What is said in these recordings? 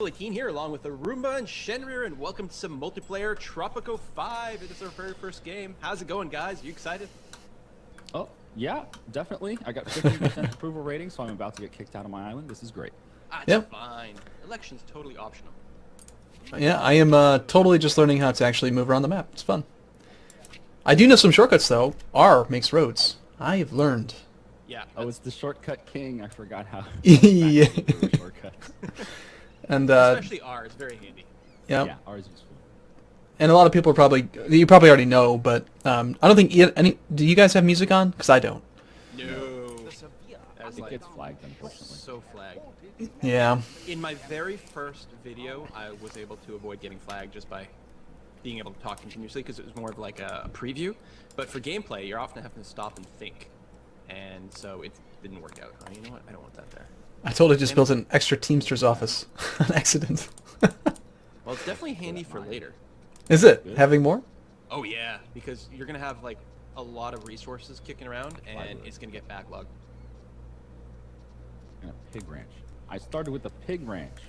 Quill18 here, along with Arumba and Shenryyr2, and welcome to some multiplayer Tropico 5. It is our very first game. How's it going, guys? Are you excited? Oh, yeah, definitely. I got 50% approval rating, so I'm about to get kicked out of my island. This is great. That's fine. Election's totally optional. Yeah, I am totally just learning how to actually move around the map. It's fun. I do know some shortcuts, though. R makes roads. I have learned. Yeah. Oh, it's the shortcut king. I forgot how. Yeah. Shortcuts. And especially R is very handy. Yeah, R is useful. And a lot of people are you probably already know, but I don't think any. Do you guys have music on? Because I don't. No. It gets flagged, unfortunately. So flagged. Yeah. In my very first video, I was able to avoid getting flagged just by being able to talk continuously because it was more of like a preview. But for gameplay, you're often having to stop and think, and so it didn't work out. Oh, you know what? I don't want that there. I totally just built an extra Teamster's office on accident. Well, it's definitely handy for later. Is it? Having more? Oh yeah, because you're gonna have like a lot of resources kicking around, and it's gonna get backlogged. And a pig ranch. I started with a pig ranch.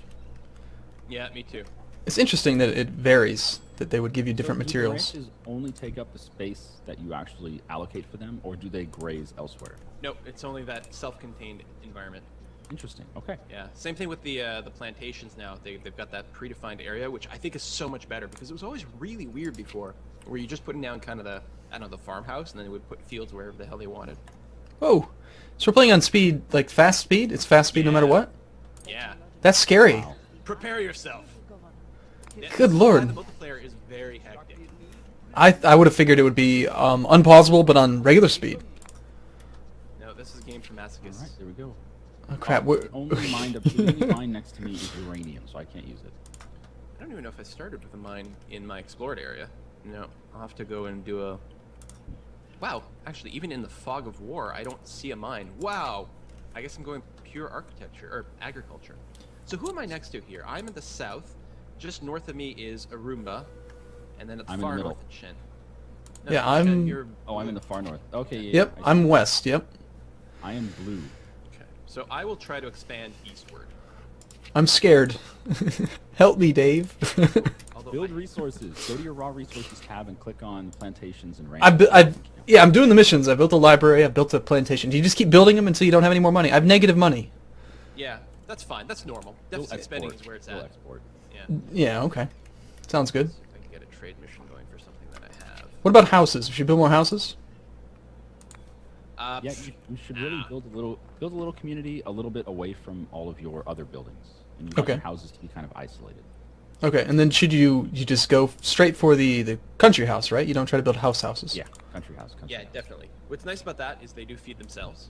Yeah, me too. It's interesting that it varies, that they would give you different So materials. do the ranches only take up the space that you actually allocate for them, or do they graze elsewhere? Nope, it's only that self-contained environment. Interesting. Okay. Yeah, same thing with the plantations now. They've got that predefined area, which I think is so much better because it was always really weird before, where you just putting down kind of the farmhouse, and then they would put fields wherever the hell they wanted. Oh, so we're playing on speed, like fast speed? It's fast speed no matter what? Yeah. That's scary. Wow. Prepare yourself. Yeah, Good lord. The multiplayer is very hectic. I would have figured it would be unpausable, but on regular speed. No, this is a game for masochists. All right, there we go. Oh crap! The only mine next to me is uranium, so I can't use it. I don't even know if I started with a mine in my explored area. No, I'll have to go and do a... Wow, actually, even in the fog of war, I don't see a mine. Wow! I guess I'm going pure architecture, or agriculture. So who am I next to here? I'm in the south. Just north of me is Arumba, and then at the I'm in far the middle. north is Shen. No, Yeah, Shen, I'm... you're Oh, I'm in the far north. Okay, yeah. Yep, I I'm west, yep. I am blue. Okay, so I will try to expand eastward. I'm scared. Help me, Dave. Although Build resources. Go to your raw resources tab and click on plantations and yeah, I'm doing the missions. I built a library. I built a plantation. Do you just keep building them until you don't have any more money? I have negative money. Yeah, that's fine. That's normal. Deficit spending is where it's at. Export. Yeah. Yeah, okay. Sounds good. See if I can get a trade mission going for something that I have. What about houses? We should build more houses? Yeah, you should really build a little community a little bit away from all of your other buildings, and you want your houses to be kind of isolated. Okay, and then should you just go straight for the country house, right? You don't try to build houses. Yeah, country house. Yeah, definitely. What's nice about that is they do feed themselves.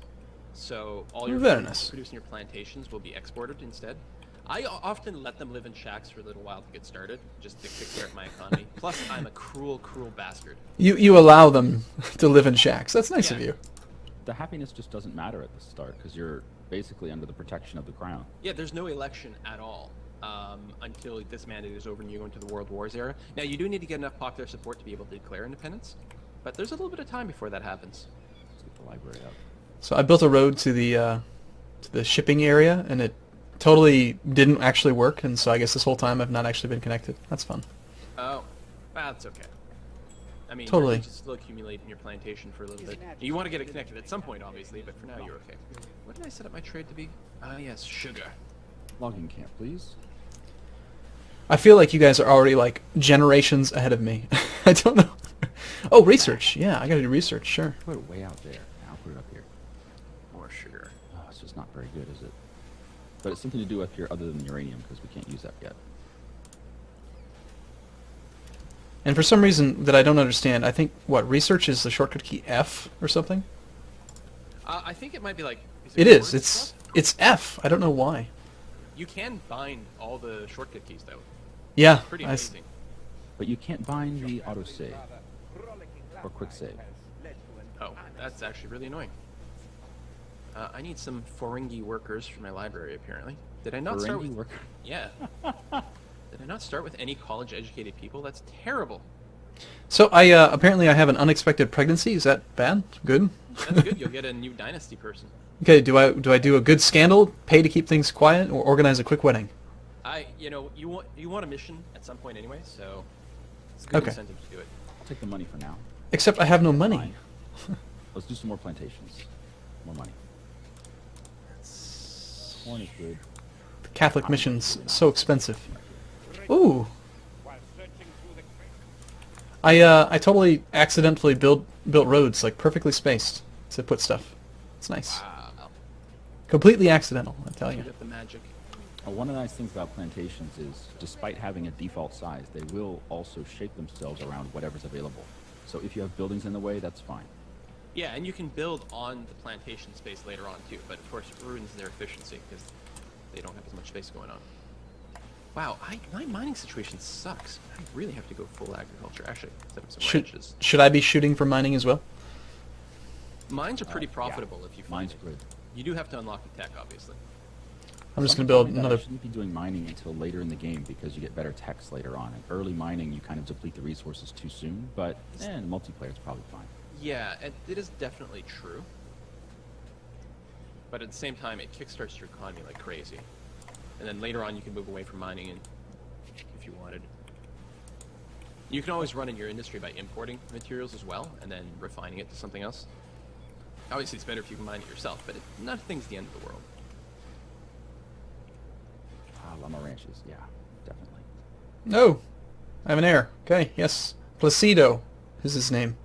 So all your Very food nice. produced in your plantations will be exported instead. I often let them live in shacks for a little while to get started, just to kickstart my economy. Plus, I'm a cruel, cruel bastard. You allow them to live in shacks. That's nice of you. The happiness just doesn't matter at the start because you're basically under the protection of the crown. Yeah, there's no election at all until this mandate is over and you go into the World Wars era. Now, you do need to get enough popular support to be able to declare independence, but there's a little bit of time before that happens. Let's get the library up. So I built a road to the shipping area, and it totally didn't actually work, and so I guess this whole time I've not actually been connected. That's fun. Oh, that's okay. I mean, Totally. you can still accumulate in your plantation for a little bit. You want to get it connected at some point, obviously, but for now you're okay. What did I set up my trade to be? Ah, yes, sugar. Logging camp, please. I feel like you guys are already like generations ahead of me. I don't know. Oh, research. Yeah, I gotta do research. Sure. Put it way out there. Now I'll put it up here. More sugar. Oh, it's just not very good, is it? But it's something to do up here other than uranium because we can't use that yet. And for some reason that I don't understand, I think what research is the shortcut key F or something. I think it might be like... It is. words stuff? It's F. I don't know why. You can bind all the shortcut keys, though. Yeah. Pretty amazing. But you can't bind the autosave or quick save. Oh, that's actually really annoying. I need some Ferengi workers for my library, apparently. Did I not start with... worker? Yeah. Did I not start with any college-educated people? That's terrible. So I apparently I have an unexpected pregnancy. Is that bad? Good. That's good. You'll get a new dynasty person. Okay. Do I do a good scandal, pay to keep things quiet, or organize a quick wedding? You want a mission at some point anyway, so it's a good incentive to do it. I'll take the money for now. Except I have no money. Fine. Let's do some more plantations. More money. Corn is good. The Catholic mission's so expensive. Ooh. I totally accidentally built roads, like perfectly spaced to put stuff. It's nice. Wow. Completely accidental, I tell you. You got the magic. One of the nice things about plantations is, despite having a default size, they will also shape themselves around whatever's available. So if you have buildings in the way, that's fine. Yeah, and you can build on the plantation space later on too, but of course it ruins their efficiency because they don't have as much space going on. Wow, my mining situation sucks. I really have to go full agriculture. Actually, set up some ranches. Should I be shooting for mining as well? Mines are pretty profitable if you find Mine's it. good. You do have to unlock the tech, obviously. I'm just going to Someone build told me that another... I shouldn't be doing mining until later in the game because you get better techs later on. In early mining, you kind of deplete the resources too soon, but in multiplayer, it's probably fine. Yeah, it is definitely true. But at the same time, it kickstarts your economy like crazy. And then later on, you can move away from mining and if you wanted. You can always run in your industry by importing materials as well, and then refining it to something else. Obviously, it's better if you can mine it yourself, but nothing's the end of the world. Llama ranches, yeah, definitely. No! I have an heir. Okay, yes. Placido is his name.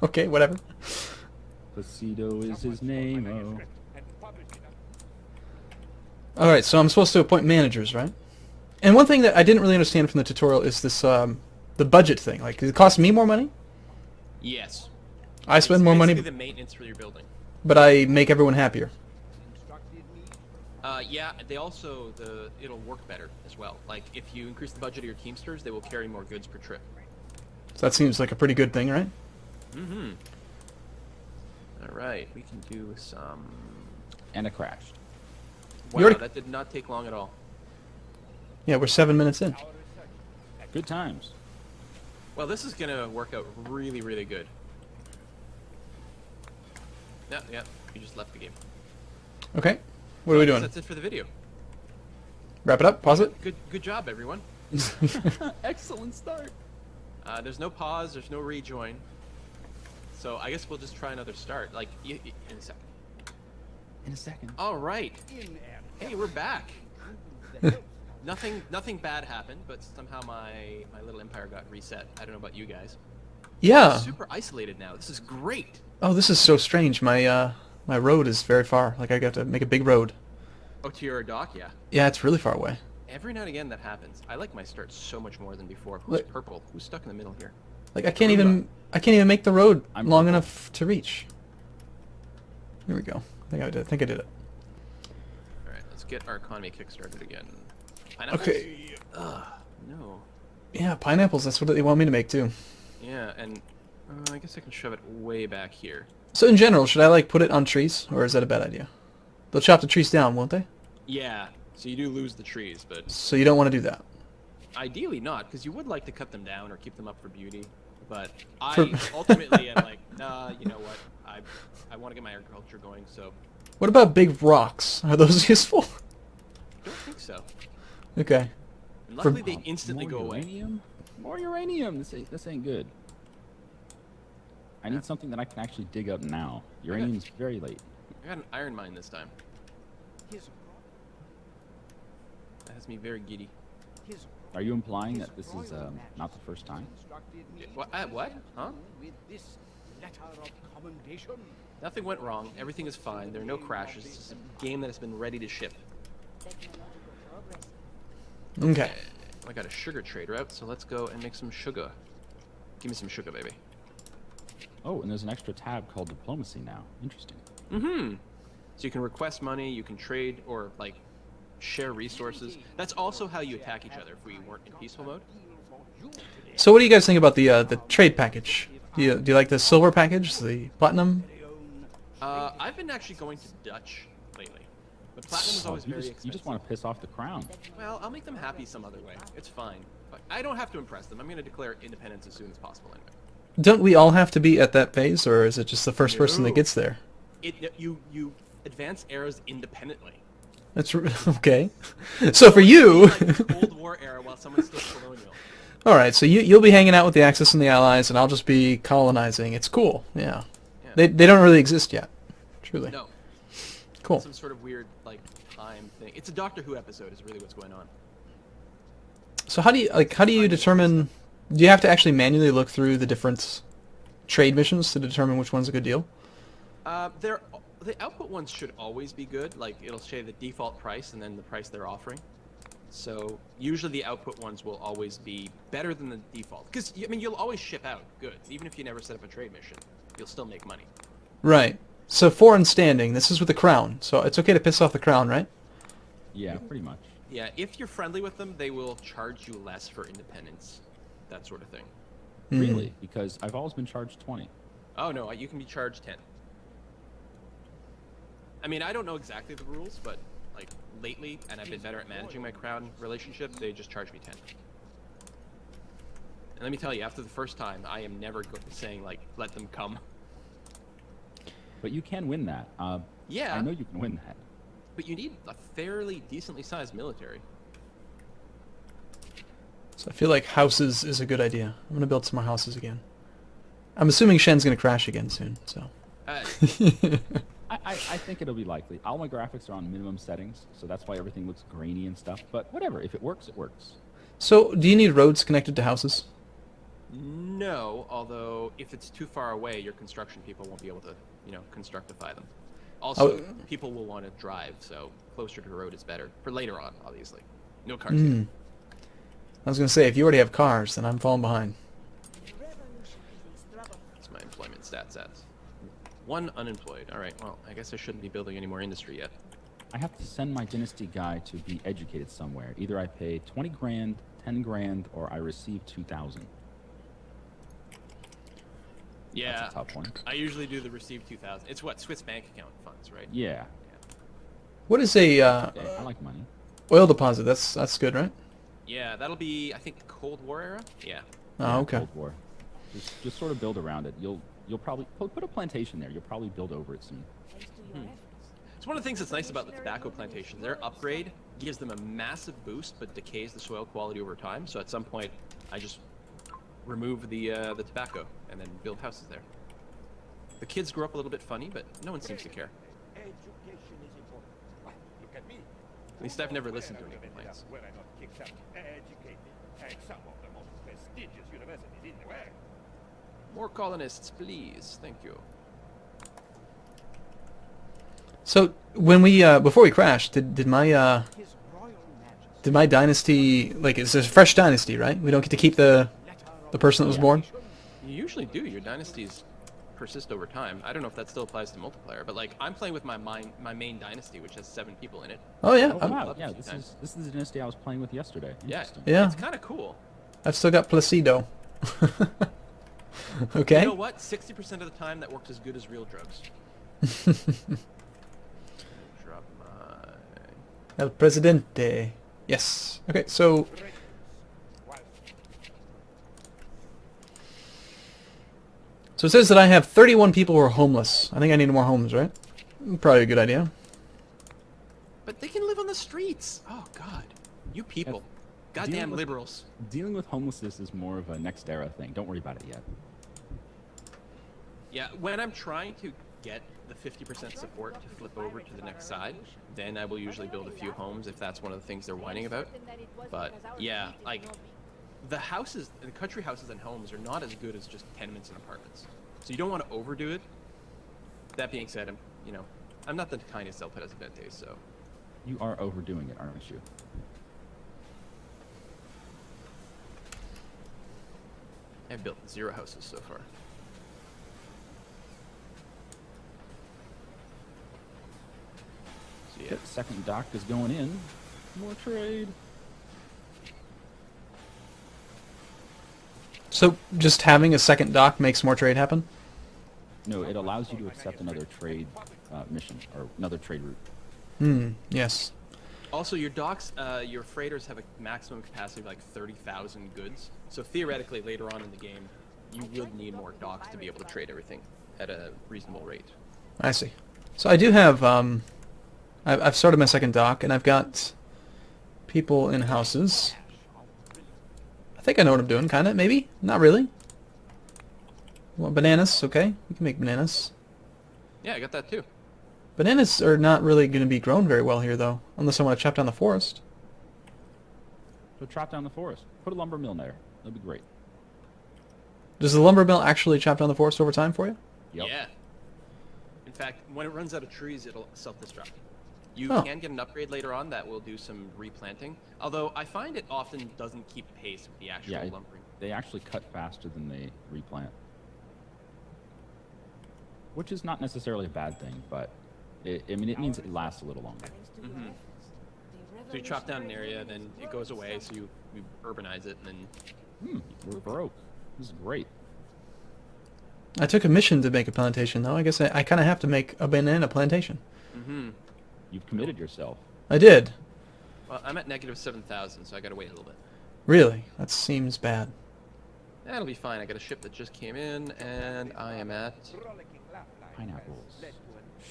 Okay, whatever. Placido is his name, oh. Alright, so I'm supposed to appoint managers, right? And one thing that I didn't really understand from the tutorial is this, the budget thing. Like, does it cost me more money? Yes. I spend more money, the maintenance for your building. but I make everyone happier. Yeah, they also, it'll work better as well. Like, if you increase the budget of your Teamsters, they will carry more goods per trip. So that seems like a pretty good thing, right? Mm-hmm. Alright, we can do some... And it crashed. Wow, that did not take long at all. Yeah, we're 7 minutes in. Good times. Well, this is gonna work out really, really good. Yeah, you just left the game. Okay. What are we doing? That's it for the video. Wrap it up? Pause it? Good job, everyone. Excellent start. There's no pause, there's no rejoin. So I guess we'll just try another start, like, in a second. In a second. All right. Hey, we're back. Nothing bad happened, but somehow my little empire got reset. I don't know about you guys. Yeah. I'm super isolated now. This is great. Oh, this is so strange. My road is very far. Like, I got to make a big road. Oh, to your dock, yeah. Yeah, it's really far away. Every now and again that happens. I like my start so much more than before. Who's purple? Who's stuck in the middle here? Like, I can't even make the road I'm long purple. enough to reach. Here we go. I think I did it. All right, let's get our economy kickstarted again. Pineapples? Okay. Ugh, no. Yeah, pineapples. That's what they want me to make too. Yeah, and I guess I can shove it way back here. So in general, should I like put it on trees, or is that a bad idea? They'll chop the trees down, won't they? Yeah, so you do lose the trees, but So you don't want to do that. ideally not, because you would like to cut them down or keep them up for beauty. But I For- ultimately am like, nah, you know what? I want to get my agriculture going, so What about big rocks? Are those useful? don't think so. Okay. And luckily, they instantly More go away. uranium? More uranium. This ain't good. I need something that I can actually dig up now. Uranium's very late. I got an iron mine this time. That has me very giddy. Are you implying that this is not the first time? What? Huh? Nothing went wrong. Everything is fine. There are no crashes. This is a game that has been ready to ship. Okay. I got a sugar trade route, so let's go and make some sugar. Give me some sugar, baby. Oh, and there's an extra tab called diplomacy now. Interesting. Mm-hmm. So you can request money, you can trade, or, like, share resources. That's also how you attack each other if we weren't in peaceful mode. So what do you guys think about the trade package? Do you like the silver package, the platinum? I've been actually going to Dutch lately. But platinum is always very expensive. You just want to piss off the crown. Well, I'll make them happy some other way. It's fine. But I don't have to impress them. I'm going to declare independence as soon as possible anyway. Don't we all have to be at that phase, or is it just the first person that No. gets there? You advance eras independently. Okay. So for you, like Cold War era while someone's still colonial. all right. So you'll be hanging out with the Axis and the Allies, and I'll just be colonizing. It's cool. Yeah. Yeah. They don't really exist yet. Truly. No. Cool. Some sort of weird like time thing. It's a Doctor Who episode. Is really what's going on. So how do you determine? Do you have to actually manually look through the different trade missions to determine which one's a good deal? The output ones should always be good. Like it'll say the default price and then the price they're offering. So usually the output ones will always be better than the default. Because I mean you'll always ship out goods, even if you never set up a trade mission. You'll still make money. Right. So foreign standing. This is with the crown. So it's okay to piss off the crown, right? Yeah, pretty much. Yeah, if you're friendly with them, they will charge you less for independence, that sort of thing. Really? Because I've always been charged 20. Oh no, you can be charged 10. I mean, I don't know exactly the rules, but like lately, and I've been better at managing my crown relationship, they just charge me 10. And let me tell you, after the first time, I am never saying like, let them come. But you can win that. Yeah. I know you can win that. But you need a fairly decently sized military. So I feel like houses is a good idea. I'm gonna build some more houses again. I'm assuming Shen's gonna crash again soon. So. I think it'll be likely. All my graphics are on minimum settings, so that's why everything looks grainy and stuff. But whatever, if it works, it works. So do you need roads connected to houses? No, although if it's too far away, your construction people won't be able to, constructify them. Also, people will want to drive, so closer to the road is better. For later on, obviously. No cars here. I was gonna say, if you already have cars, then I'm falling behind. That's my employment stats at. 1 unemployed. Alright, well, I guess I shouldn't be building any more industry yet. I have to send my dynasty guy to be educated somewhere. Either I pay 20 grand, 10 grand, or I receive 2,000. Yeah, that's a tough one. I usually do the receive 2,000. It's what, Swiss bank account funds, right? Yeah. What is a Okay, I like money. oil deposit? That's good, right? Yeah, that'll be, I think, Cold War era? Yeah. Oh, Yeah, okay. Cold War. Just sort of build around it. You'll probably put a plantation there. You'll probably build over it soon. It's one of the things that's nice about the tobacco plantation. Their upgrade gives them a massive boost, but decays the soil quality over time. So at some point, I just remove the tobacco and then build houses there. The kids grew up a little bit funny, but no one seems to care. At least I've never listened to any complaints. More colonists, please. Thank you. So when we before we crashed, did my dynasty, like, it's a fresh dynasty, right? We don't get to keep the person that was born? You usually do. Your dynasties persist over time. I don't know if that still applies to multiplayer, but like I'm playing with my main dynasty, which has 7 people in it. Oh yeah. Oh, wow. Yeah, this is the dynasty I was playing with yesterday. Yeah. Yeah. It's kind of cool. I've still got Placido. Okay. You know what? 60% of the time that worked as good as real drugs. Drop my... El Presidente. Yes. Okay, so... So it says that I have 31 people who are homeless. I think I need more homes, right? Probably a good idea. But they can live on the streets. Oh, God. You people. Goddamn liberals. Dealing with homelessness is more of a next era thing. Don't worry about it yet. Yeah, when I'm trying to get the 50% support to flip over to the next side, then I will usually build a few homes if that's one of the things they're whining about. But yeah, like the houses, the country houses and homes are not as good as just tenements and apartments. So you don't want to overdo it. That being said, I'm not the kindest El Presidente, so. You are overdoing it, aren't you? I've built 0 houses so far. So yeah. Yep, second dock is going in. More trade. So just having a second dock makes more trade happen? No, it allows you to accept another trade mission or another trade route. Yes. Also, your docks, your freighters have a maximum capacity of like 30,000 goods. So theoretically, later on in the game, you will need more docks to be able to trade everything at a reasonable rate. I see. So I do have I've started my second dock, and I've got people in houses. I think I know what I'm doing, kind of, maybe? Not really. Well, bananas, okay. We can make bananas. Yeah, I got that too. Bananas are not really going to be grown very well here, though, unless I want to chop down the forest. So chop down the forest. Put a lumber mill there. That'd be great. Does the lumber mill actually chop down the forest over time for you? Yep. Yeah. In fact, when it runs out of trees, it'll self-destruct. You Oh. can get an upgrade later on that will do some replanting. Although I find it often doesn't keep pace with the actual lumbering. They actually cut faster than they replant. Which is not necessarily a bad thing, but I mean, it means it lasts a little longer. Mm-hmm. So you chop down an area, then it goes away, so you urbanize it, and then... We're broke. This is great. I took a mission to make a plantation, though. I guess I kind of have to make a banana plantation. Mm-hmm. You've committed yourself. I did. Well, I'm at negative 7,000, so I gotta wait a little bit. Really? That seems bad. That'll be fine. I got a ship that just came in, and I am at... Pineapples.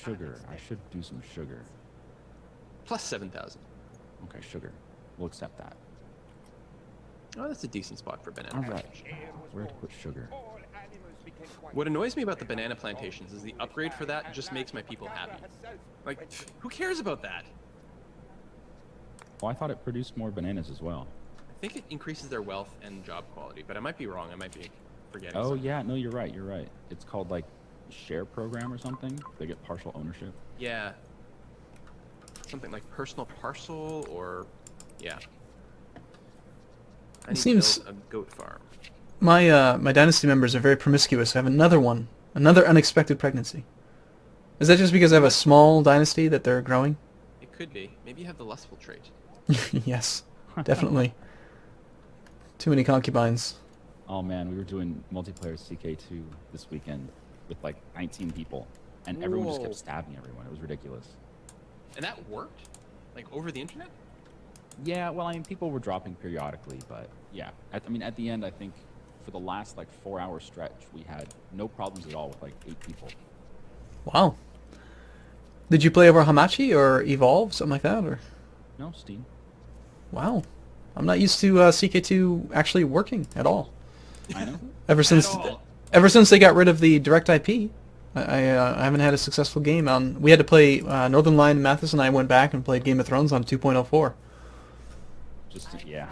Sugar. I should do some sugar. plus 7,000. Okay, sugar. We'll accept that. Oh, that's a decent spot for banana. All right. Where to put sugar? What annoys me about the banana plantations is the upgrade for that just makes my people happy. Like, who cares about that? Well, I thought it produced more bananas as well. I think it increases their wealth and job quality, but I might be wrong. I might be forgetting Oh, something. yeah. No, you're right. You're right. It's called, like, share program or something. They get partial ownership. Yeah. Something like personal parcel or... Yeah. I need seems- to build a goat farm. My dynasty members are very promiscuous. I have another one. Another unexpected pregnancy. Is that just because I have a small dynasty that they're growing? It could be. Maybe you have the lustful trait. Yes, definitely. Too many concubines. Oh, man. We were doing multiplayer CK2 this weekend with, like, 19 people. And everyone just Whoa. kept stabbing everyone. It was ridiculous. And that worked? Like, over the internet? Yeah, well, I mean, people were dropping periodically, but yeah. I mean, at the end, I think for the last, like, 4-hour stretch, we had no problems at all with, like, 8 people. Wow. Did you play over Hamachi or Evolve, something like that, or? No, Steam. Wow. I'm not used to CK2 actually working at all. I know. Ever since they got rid of the direct IP, I haven't had a successful game on. We had to play Northern Lion. Mathis and I went back and played Game of Thrones on 2.04. Yeah.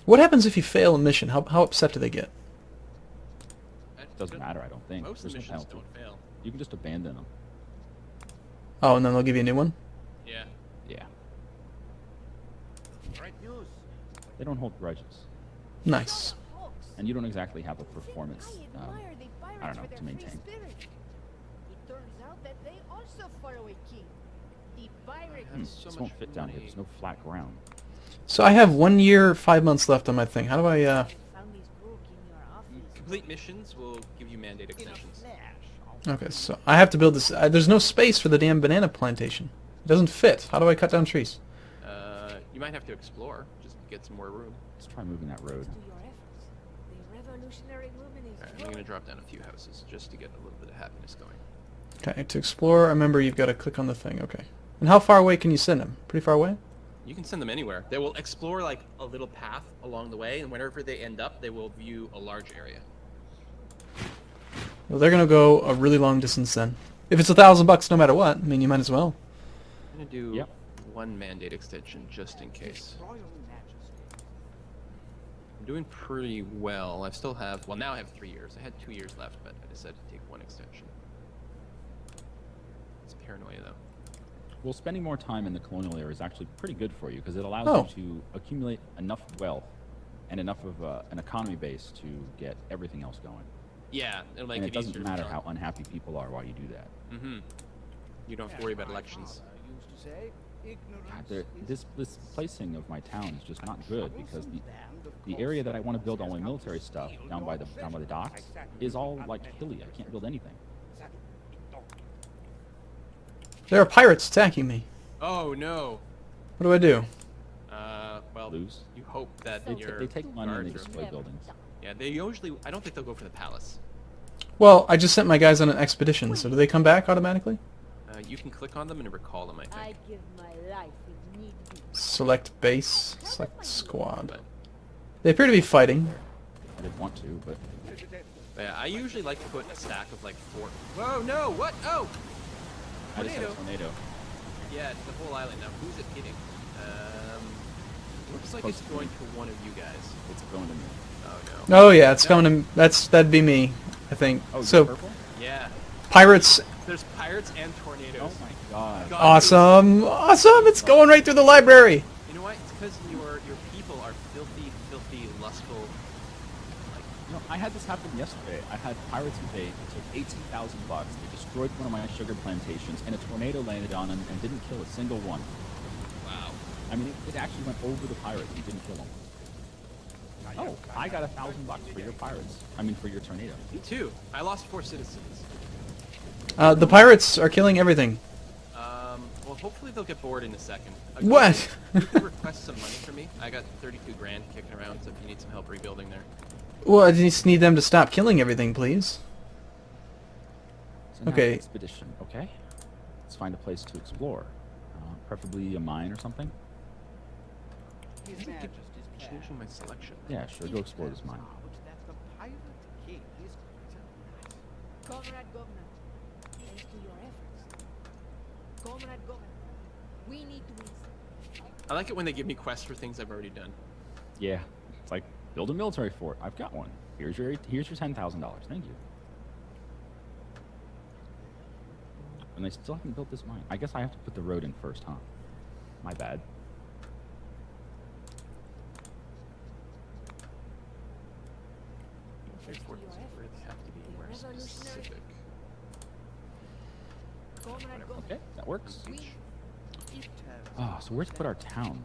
What happens if you fail a mission? How upset do they get? Doesn't matter, I don't think. Most of There's the no missions penalty. don't fail. You can just abandon them. Oh, and then they'll give you a new one? Yeah. Yeah. They don't hold grudges. Nice. And you don't exactly have a performance, I don't know, to maintain. It turns out that they also follow a king. The pirate So This much won't fit down here. money. There's no flat ground. So I have 1 year, 5 months left on my thing. How do I, found this book in your office. Complete missions will give you mandate extensions. Okay, so I have to build this. There's no space for the damn banana plantation. It doesn't fit. How do I cut down trees? You might have to explore, just to get some more room. Let's try moving that road. To your efforts. The revolutionary movement is Alright, I'm going to drop down a few houses, just to get a little bit of happiness going. Okay, to explore, remember you've got to click on the thing. Okay. And how far away can you send them? Pretty far away? You can send them anywhere. They will explore, like, a little path along the way, and wherever they end up, they will view a large area. Well, they're going to go a really long distance then. If it's $1,000 no matter what, I mean, you might as well. I'm going to do Yep. one mandate extension, just in case. I'm doing pretty well. I still have, well, now I have 3 years. I had 2 years left, but I decided to take one extension. It's paranoia, though. Well, spending more time in the colonial area is actually pretty good for you because it allows Oh. you to accumulate enough wealth and enough of an economy base to get everything else going. Yeah, it'll make And it it doesn't easier matter how unhappy people are while you do that. Mm-hmm. You don't have to worry about elections. God, this placing of my town is just not good because the area that I want to build all my military stuff down by the docks is all like hilly. I can't build anything. There are pirates attacking me. Oh, no. What do I do? Well, Lose. you hope that They take money and they guards are- destroy buildings. Yeah, they usually, I don't think they'll go for the palace. Well, I just sent my guys on an expedition, so do they come back automatically? You can click on them and recall them, I think. I'd give my life if need be. Select base. Select squad. But, They appear to be fighting. I didn't want to, but yeah, I usually like to put a stack of like 4. Whoa, no, what? Oh! I just had a Tornado. tornado. Yeah, it's the whole island. Now, who's it hitting? Looks like it's going to one of you guys. It's going to me. Oh, no. Oh yeah, it's coming to... That'd be me, I think. Oh, So, purple? Yeah. pirates... There's pirates and tornadoes. Oh my god. God. Awesome! Awesome! It's going right through the library! You know what? It's because your people are filthy, filthy, lustful. Like, No, I had this happen yesterday. I had pirates invade. It took $18,000. They destroyed one of my sugar plantations, and a tornado landed on them and didn't kill a single one. wow. I mean, it actually went over the pirates and didn't kill them. Oh, I got $1,000 for your pirates. I mean, for your tornado. Me too. I lost 4 citizens. The pirates are killing everything. Well, hopefully they'll get bored in a second. What? You can request some money from me. I got 32 grand kicking around, so if you need some help rebuilding there. Well, I just need them to stop killing everything, please. So now Okay. Expedition, okay? Let's find a place to explore. Preferably a mine or something. His Majesty's changing my selection. Yeah, sure, go explore this mine. Comrade Governor, thanks to your efforts. Comrade Governor, we need to win. I like it when they give me quests for things I've already done. Yeah, it's like, build a military fort. I've got one. Here's your $10,000. Thank you. And they still haven't built this mine. I guess I have to put the road in first, huh? My bad. Military forts really have to be anywhere specific. Comrade Governor, Okay, that works. we Oh, so where to put our town?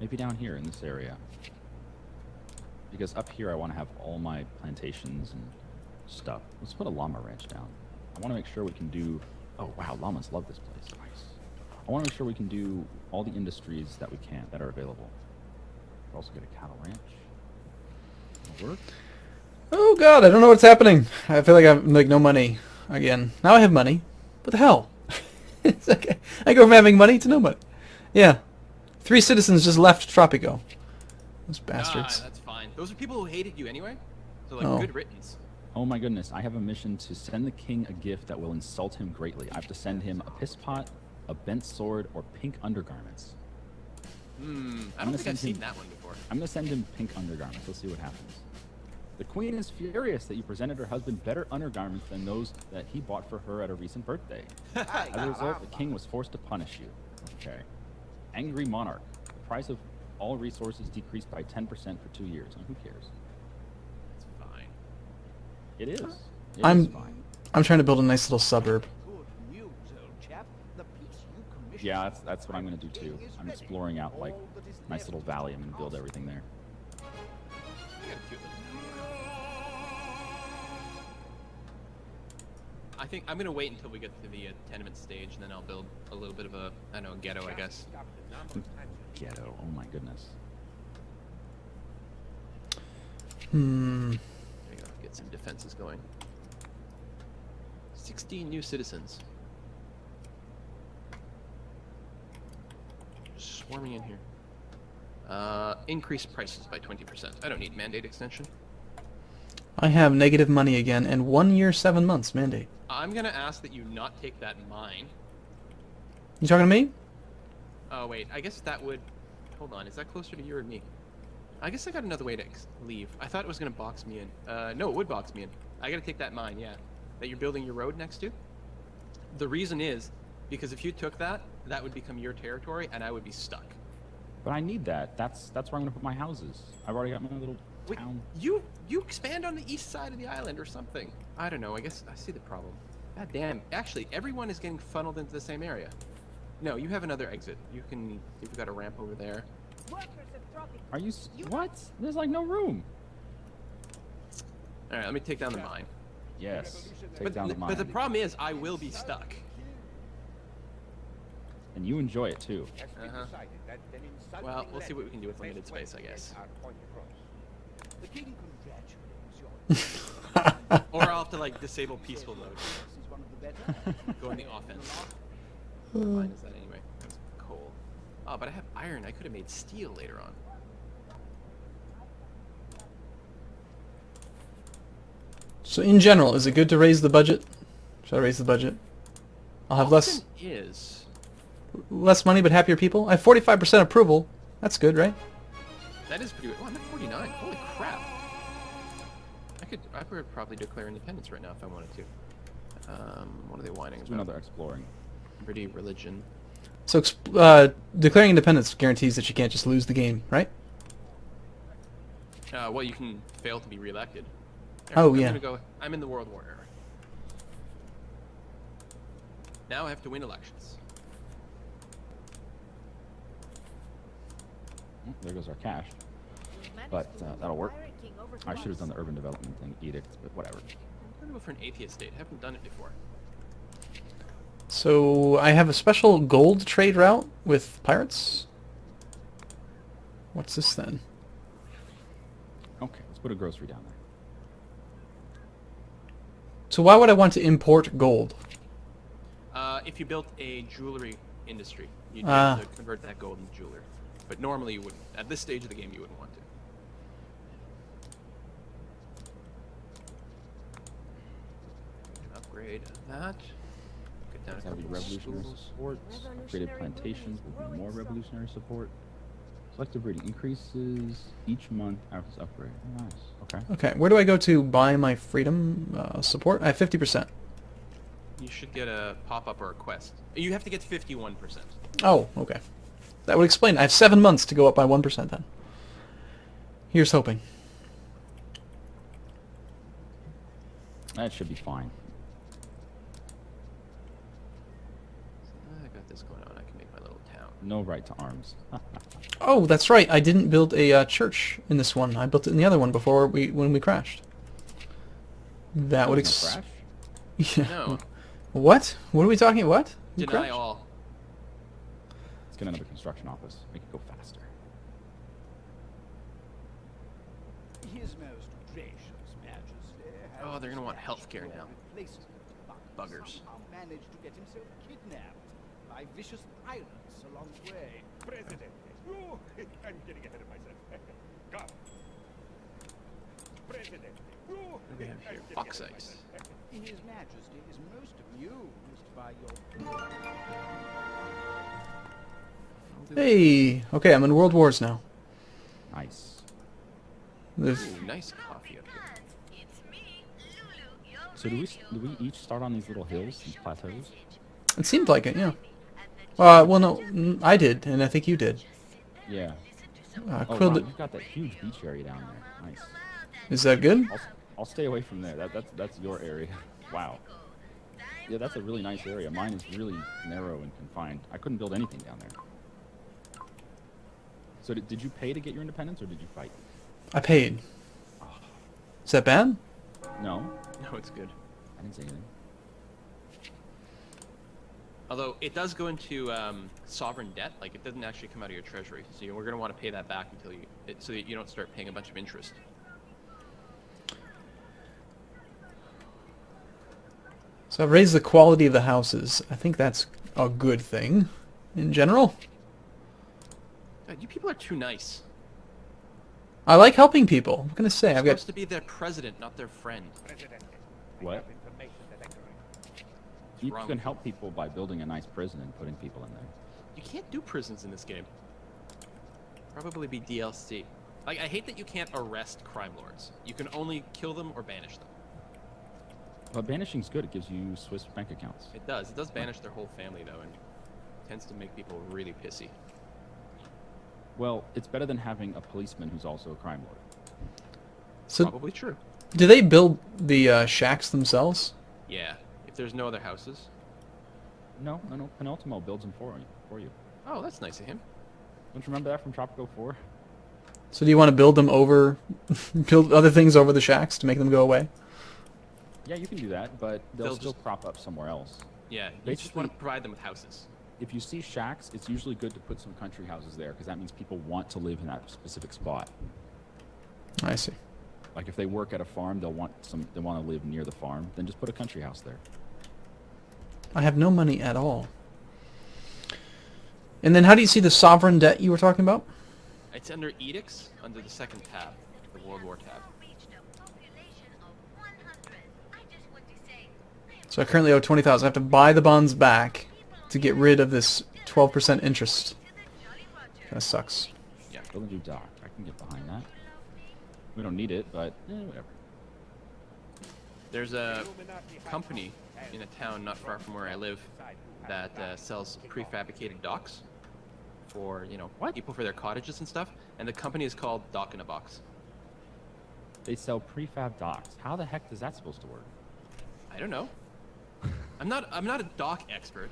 Maybe down here in this area. Because up here I want to have all my plantations and stuff. Let's put a llama ranch down. I want to make sure we can do... Oh, wow, llamas love this place. Nice. I want to make sure we can do all the industries that we can, that are available. We'll also get a cattle ranch. That'll work. Oh god, I don't know what's happening. I feel like I have like no money again. Now I have money. What the hell? It's okay. I go from having money to no money. Yeah. 3 citizens just left Tropico. Those bastards. That's fine. Those are people who hated you anyway. So, like, Oh. good riddance. Oh my goodness, I have a mission to send the king a gift that will insult him greatly. I have to send him a piss pot, a bent sword, or pink undergarments. I I'm don't gonna think I've send him- seen that one before. I'm going to send him pink undergarments. Let's see what happens. The queen is furious that you presented her husband better undergarments than those that he bought for her at a recent birthday. As a result, the king was forced to punish you. Okay. Angry monarch. The price of all resources decreased by 10% for 2 years. Now, who cares? It's fine. It is. It is I'm fine. I'm trying to build a nice little suburb. Yeah, that's what I'm going to do too. I'm exploring out like nice little valley. I'm going to build everything there. You got a cute little town. I think I'm gonna wait until we get to the tenement stage, and then I'll build a little bit of a, I don't know, ghetto, I guess. Ghetto. Oh my goodness. There you go. Get some defenses going. 16 new citizens. Swarming in here. Increase prices by 20%. I don't need mandate extension. I have negative money again, and 1 year, 7 months mandate. I'm gonna ask that you not take that mine. You talking to me? Oh wait, I guess that would... Hold on, is that closer to you or me? I guess I got another way to leave. I thought it was gonna box me in. No, it would box me in. I gotta take that mine, yeah. That you're building your road next to. The reason is, because if you took that, that would become your territory, and I would be stuck. But I need that. That's where I'm going to put my houses. I've already got my little Wait, town. you expand on the east side of the island or something. I don't know, I guess I see the problem. God damn, actually, everyone is getting funneled into the same area. No, you have another exit. You've got a ramp over there. workers of Tropico. Are you... What? There's like no room. Alright, let me take down the mine. Yes. Take down the mine. But the problem is, I will be stuck. And you enjoy it too. Uh-huh. Well, we'll see what we can do with limited space, I guess. Or I'll have to like disable peaceful mode. Go in the offense. What mine is that anyway? That's coal. Oh, but I have iron. I could have made steel later on. So in general, is it good to raise the budget? Should I raise the budget? I'll have less money but happier people. I have 45% approval. That's good, right? That is pretty good. Oh, I'm at 49. Holy crap. I could probably declare independence right now if I wanted to. What are they whining about? Another exploring. Liberty, religion. So declaring independence guarantees that you can't just lose the game, right? Well, you can fail to be reelected. Oh, I'm yeah. gonna go. I'm in the World War era. Now I have to win elections. There goes our cash. But that'll work. I should have done the urban development thing, edicts, but whatever. I'm gonna go for an atheist state. I haven't done it before. So I have a special gold trade route with pirates. What's this then? Okay, let's put a grocery down there. So why would I want to import gold? If you built a jewelry industry, you'd be able to convert that gold into jewelry. But normally you wouldn't. At this stage of the game, you wouldn't want to. Upgrade that. Get down a That'll be couple revolutionary schools. support. Upgraded plantations will be more revolutionary support. Selective breeding increases each month after this upgrade. Oh, nice. Okay. Okay, where do I go to buy my freedom support? I have 50%. You should get a pop-up or a quest. You have to get 51%. Oh, okay. That would explain. I have 7 months to go up by 1% then. Here's hoping. That should be fine. I got this going on. I can make my little town. No right to arms. Oh, that's right. I didn't build a church in this one. I built it in the other one before when we crashed. That would Crash? Yeah. No. What? What are we talking about? What? You Deny crashed? all. Let's get another construction office. Make it go faster. His most gracious Majesty has Oh, they're gonna want healthcare now. places, but Buggers. somehow managed to get himself kidnapped by vicious pirates along the way. President. Oh, I'm getting ahead of myself. God. President. Oh, What do we have I'm here? getting Bauxite. ahead of myself. His Majesty is most amused by your... Hey. Okay, I'm in World Wars now. Nice. There's- Ooh, nice coffee up here. So do we each start on these little hills, these plateaus? It seemed like it, yeah. Well, no, I did, and I think you did. Yeah. Oh, Quill, wow, you've got that huge beach area down there. Nice. is that good? I'll stay away from there. That's your area. Wow. Yeah, that's a really nice area. Mine is really narrow and confined. I couldn't build anything down there. So did you pay to get your independence, or did you fight? I paid. Is that bad? No, No, it's good. I didn't say anything. Although it does go into sovereign debt, like it doesn't actually come out of your treasury, so we're going to want to pay that back until so that you don't start paying a bunch of interest. So I've raised the quality of the houses. I think that's a good thing, in general. God, you people are too nice. I like helping people. What can I say? You're I've got... supposed to be their president, not their friend. President. What? I have information that I can... You wrong can with help people by building a nice prison and putting people in there. You can't do prisons in this game. Probably be DLC. Like, I hate that you can't arrest crime lords. You can only kill them or banish them. But banishing's good. It gives you Swiss bank accounts. It does. It does banish their whole family, though, and tends to make people really pissy. Well, it's better than having a policeman who's also a crime lord. So, Probably true. do they build the shacks themselves? Yeah. If there's no other houses. No. Penultimo builds them for you. Oh, that's nice of him. Don't you remember that from Tropico 4? So do you want to build them over... build other things over the shacks to make them go away? Yeah, you can do that, but they'll They'll still just- crop up somewhere else. Yeah, you just want to Basically- provide them with houses. If you see shacks, it's usually good to put some country houses there, because that means people want to live in that specific spot. I see. Like if they work at a farm, they want to live near the farm. Then just put a country house there. I have no money at all. And then how do you see the sovereign debt you were talking about? It's under edicts, under the second tab, the World War tab. So I currently owe 20,000. I have to buy the bonds back to get rid of this 12% interest. That sucks. Yeah. Build a new dock. I can get behind that. We don't need it, but whatever. There's a company in a town not far from where I live that sells prefabricated docks for, you know, people for their cottages and stuff. And the company is called Dock in a Box. They sell prefab docks. How the heck is that supposed to work? I don't know. I'm not a dock expert.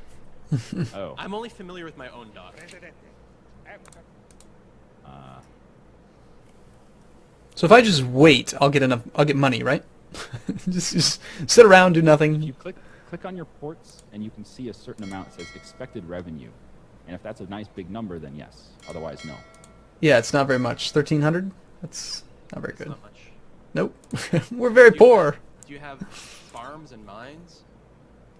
Oh. I'm only familiar with my own dock. So if I just wait, I'll get money, right? just sit around, do nothing. You click on your ports, and you can see a certain amount that says expected revenue. And if that's a nice big number, then yes. Otherwise, no. Yeah, it's not very much. 1,300? That's not very good. Not much. Nope. We're very poor. Do you have farms and mines?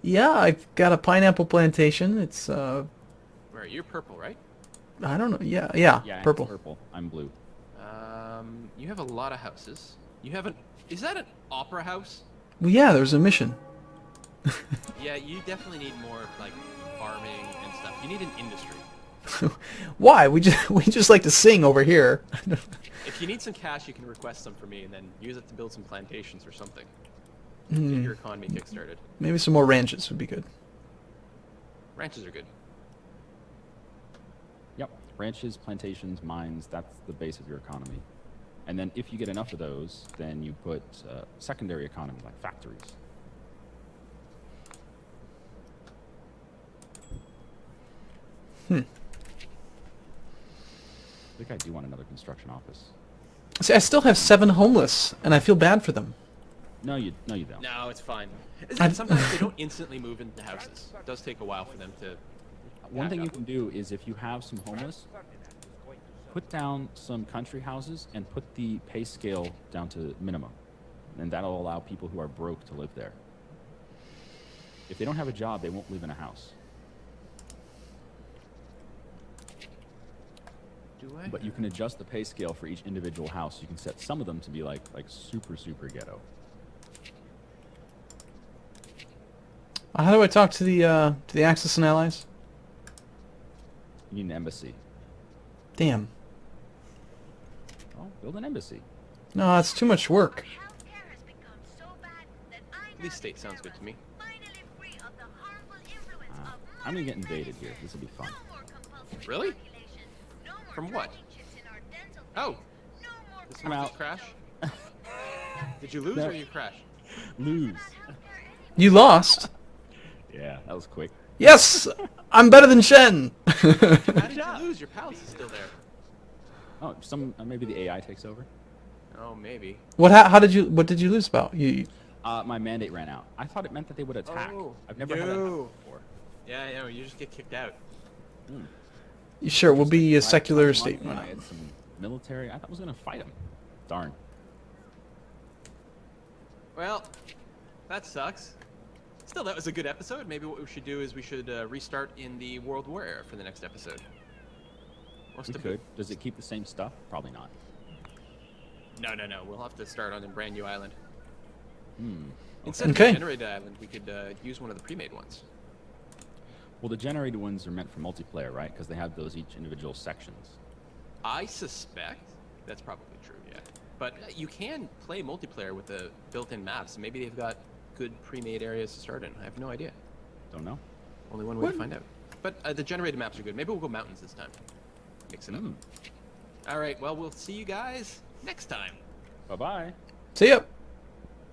Yeah, I've got a pineapple plantation. It's Where you're purple, right? I don't know. Yeah, Yeah, purple. It's purple. I'm blue. You have a lot of houses. You have an... Is that an opera house? Well, yeah, there's a mission. Yeah, you definitely need more, like, farming and stuff. You need an industry. Why? We just like to sing over here. If you need some cash, you can request some for me and then use it to build some plantations or something. Hmm. Get your economy kickstarted. Maybe some more ranches would be good. Ranches are good. Yep. Ranches, plantations, mines, that's the base of your economy. And then if you get enough of those, then you put secondary economy, like factories. Hmm. I think I do want another construction office. See, I still have 7 homeless, and I feel bad for them. No, you don't. No, it's fine. Sometimes they don't instantly move into houses. It does take a while for them to... One thing pack you up. can do is if you have some homeless, put down some country houses and put the pay scale down to minimum. And that'll allow people who are broke to live there. If they don't have a job, they won't live in a house. Do I? But you can adjust the pay scale for each individual house. You can set some of them to be like super ghetto. How do I talk to the Axis and Allies? You need an embassy. Damn. Well, build an embassy. No, it's too much work. Police state sounds good to me. I'm gonna get invaded here. This will be fun. Really? From what? Oh! This I'm out. crash? Did you lose No. or you crash? Lose. You lost. Yeah, that was quick. Yes, I'm better than Shen. How did you lose? Your palace is still there. Oh, maybe the AI takes over. Oh, maybe. What did you lose about? My mandate ran out. I thought it meant that they would attack. Oh, I've never had that happen before. Yeah, no, you just get kicked out. You sure we'll be a I secular had state? money, I had some military. I thought I was gonna fight him. Darn. Well, that sucks. Still, that was a good episode. Maybe what we should do is we should restart in the World War era for the next episode. We could. Does it keep the same stuff? Probably not. No. We'll have to start on a brand new island. Hmm. Instead of Okay. the generated island, we could use one of the pre-made ones. Well, the generated ones are meant for multiplayer, right? Because they have those each individual sections. I suspect that's probably true, yeah. But you can play multiplayer with the built-in maps. Maybe they've got good pre-made areas to start in. I have no idea. Don't know. Only one way to find out. But the generated maps are good. Maybe we'll go mountains this time. Mix it up. All right, well, we'll see you guys next time. Bye-bye. See ya.